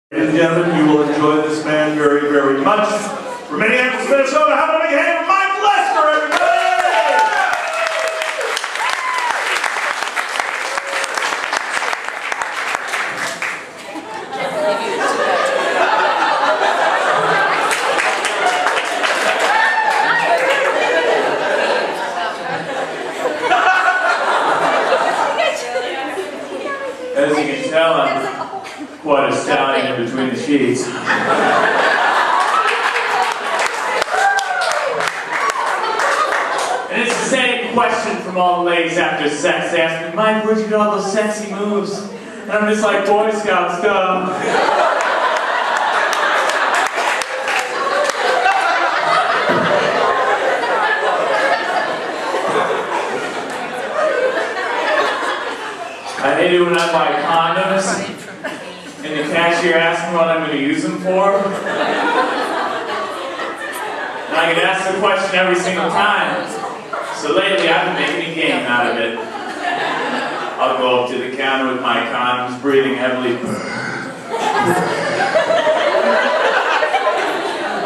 Ladies and gentlemen, you will enjoy this man very, very much. From Minneapolis, Minnesota, how about a big hand for Mike Lester, everybody! As you can tell, I'm quite a stallion in between the sheets. And it's the same question from all the ladies after sex. They ask me, Mike, where'd you get all those sexy moves? And I'm just like, Boy Scout stuff. I hate it when I buy condoms and the cashier asks me what I'm going to use them for. And I get asked the question every single time. So lately I've been making a game out of it. I'll go up to the counter with my condoms, breathing heavily.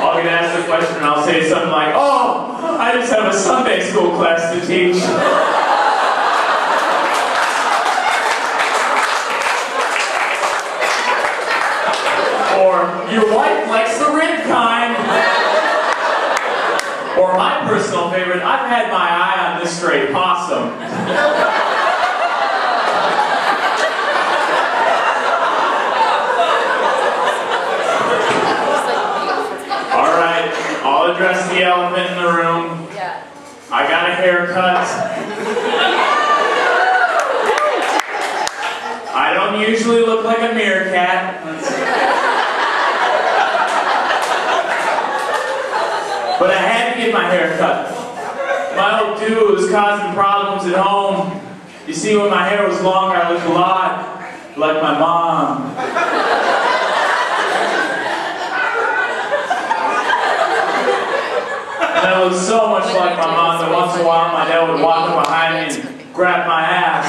I'll get asked the question and I'll say something like, oh, I just have a Sunday school class to teach. Or, your wife likes the rib kind. Or my personal favorite, I've had my eye on this stray possum. Alright, I'll address the elephant in the room. I got a haircut. I don't usually look like a meerkat. But I had to get my hair cut. My old dude was causing problems at home. You see, when my hair was longer, I looked a lot like my mom. And I looked so much like my mom that once in a while my dad would walk up behind me and grab my ass.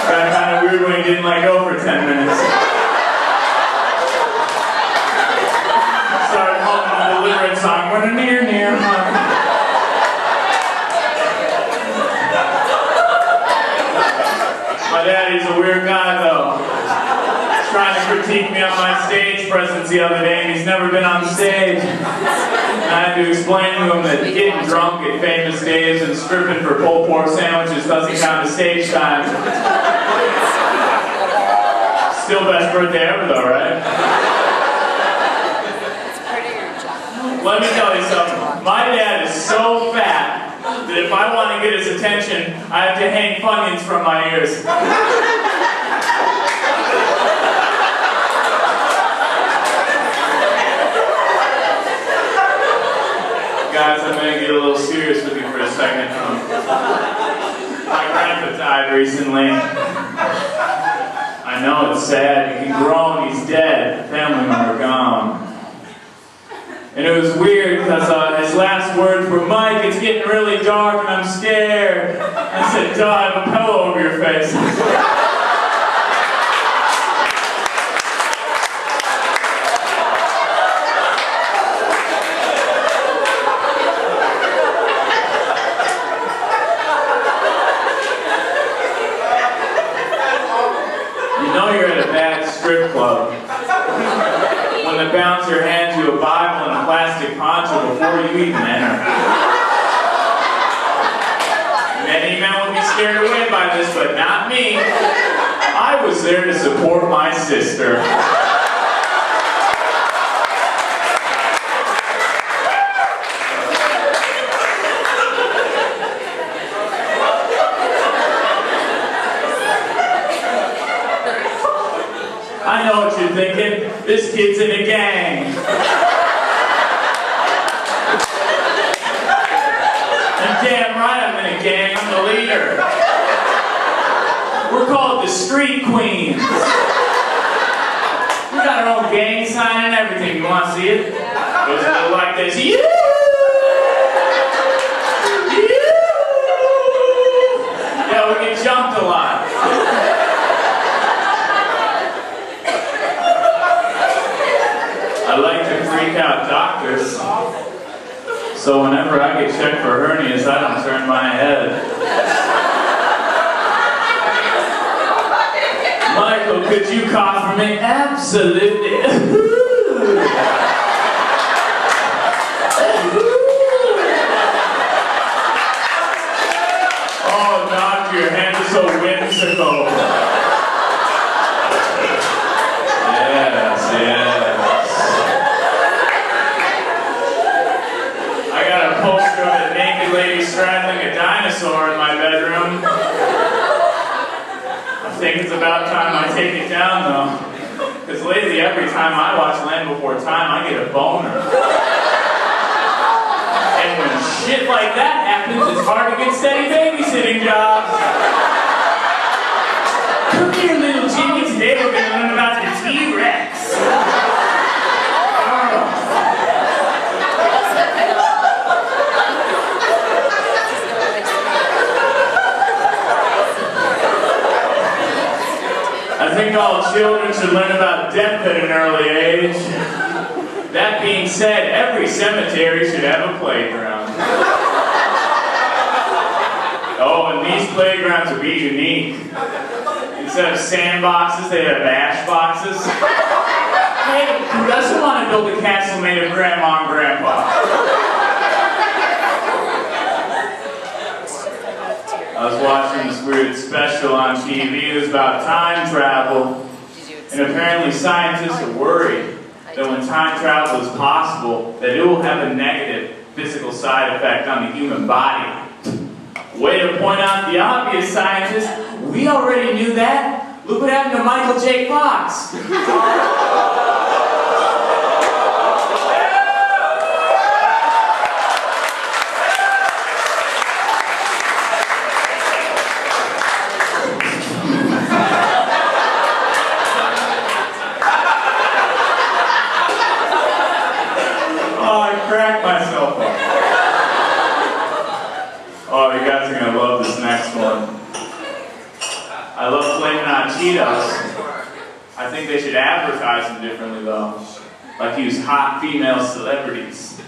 Got kind of weird when he didn't let go for 10 minutes. Started humming the deliverance song, when a near hum. My daddy's a weird guy though. He's trying to critique me on my stage presence the other day, and he's never been on stage. And I had to explain to him that getting drunk at famous days and stripping for pulled pork sandwiches doesn't count as stage time. Still best birthday ever though, right? Let me tell you something. My dad is so fat that if I want to get his attention, I have to hang Funyuns from my ears. Guys, I'm going to get a little serious with you for a second. My grandpa died recently. I know it's sad. He can groan, he's dead. Family member gone. And it was weird because his last words were, Mike, it's getting really dark and I'm scared. I said, duh, I have a pillow over your face. You know you're at a bad strip club when the bouncer hands you a Bible and a plastic poncho before you even enter. Many men will be scared away by this, but not me. I was there to support my sister. I know what you're thinking. This kid's in a gang. And damn right I'm in a gang. I'm the leader. We're called the Street Queens. We got our own gang sign and everything. You want to see it? It goes a little like this. You! Yeah, we get jumped a whenever I get checked for hernias, I don't turn my head. Michael, could you cough for me? Absolutely. Oh, doctor, your hand is so whimsical. Yes. I got a poster of a naked lady straddling a dinosaur in my bedroom. I think it's about time I take it down, though. Because lately, every time I watch Land Before Time, I get a boner. And when shit like that happens, it's hard to get steady babysitting jobs. Come here, little Jimmy. Today we're going to learn about the T-Rex. I think all children should learn about death at an early age. That being said, every cemetery should have a playground. Oh, and these playgrounds would be unique. Instead of sandboxes, they have ash boxes. Hey, who doesn't want to build a castle made of Grandma and Grandpa? I was watching this weird special on TV. It was about time travel. And apparently scientists are worried that when time travel is possible, that it will have a negative physical side effect on the human body. Way to point out the obvious, scientists. We already knew that. Look what happened to Michael J. Fox. Crack myself up. Oh, you guys are gonna love this next one. I love Flamin' Hot Cheetos. I think they should advertise them differently though. Like use hot female celebrities.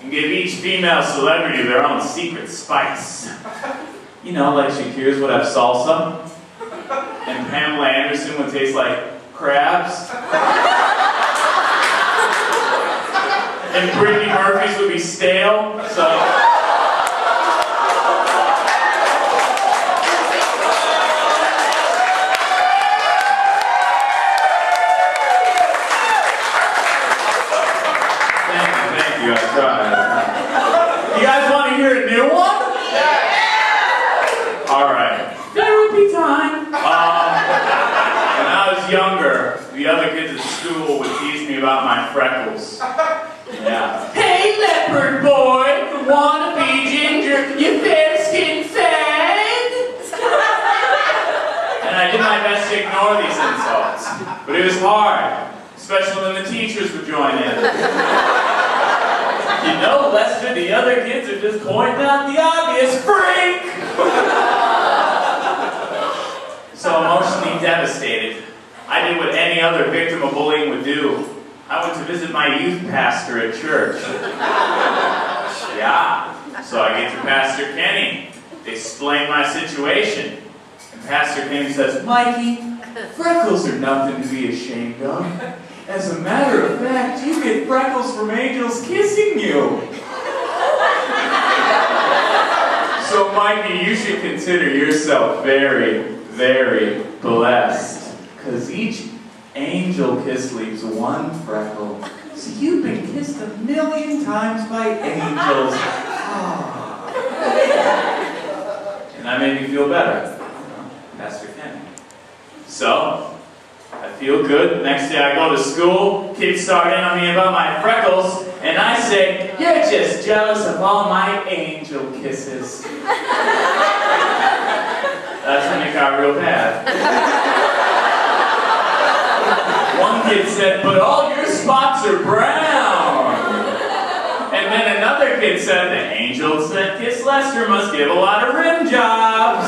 And give each female celebrity their own secret spice. You know, like Shakira's would have salsa. And Pamela Anderson would taste like crabs. And Brittany Murphy's would be stale, so... Thank you, I tried. You guys want to hear a new one? Yeah! Alright. Therapy time! When I was younger, the other kids at school would tease me about my freckles. Yeah. Hey, leopard boy, wanna be ginger, you fair-skinned fag? And I did my best to ignore these insults, but it was hard, especially when the teachers would join in. You know, Lester, the other kids are just pointing out the obvious, freak! So emotionally devastated, I did what any other victim of bullying would do. I went to visit my youth pastor at church. Yeah, so I get to Pastor Kenny, explain my situation. And Pastor Kenny says, Mikey, freckles are nothing to be ashamed of. As a matter of fact, you get freckles from angels kissing you. So Mikey, you should consider yourself very, very blessed. Because each angel kiss leaves one freckle. So you've been kissed 1,000,000 times by angels. Oh. And that made me feel better. Pastor Kenny. So, I feel good. Next day I go to school, kids start in on me about my freckles, and I say, you're just jealous of all my angel kisses. That's when it got real bad. One kid said, but all your spots are brown. And then another kid said, the angels that kiss Lester must give a lot of rim jobs.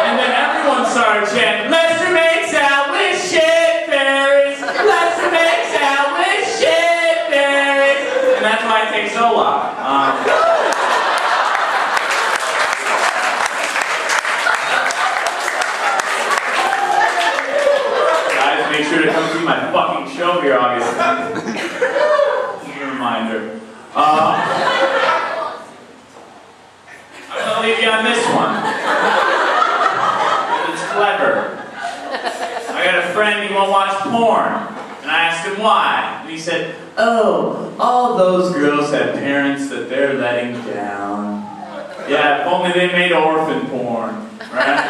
And then everyone started chanting, Lester makes out with shit fairies. Lester makes out with shit fairies. And that's why I take Zoloft. Guys, make sure to come see my fucking show here August 10th. Just a reminder. I'm gonna leave you on this one. It's clever. I got a friend, he won't watch porn. And I asked him why. And he said, oh, all those girls have parents that they're letting down. Yeah, if only they made orphan porn, right?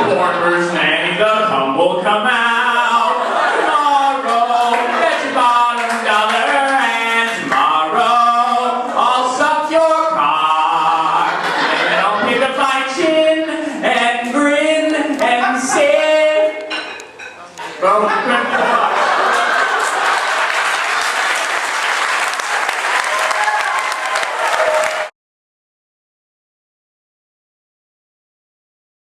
Porn version Annie, the cum will come out tomorrow. Bet your bottom dollar, and tomorrow I'll suck your cock. And then I'll pick up my chin and grin and say,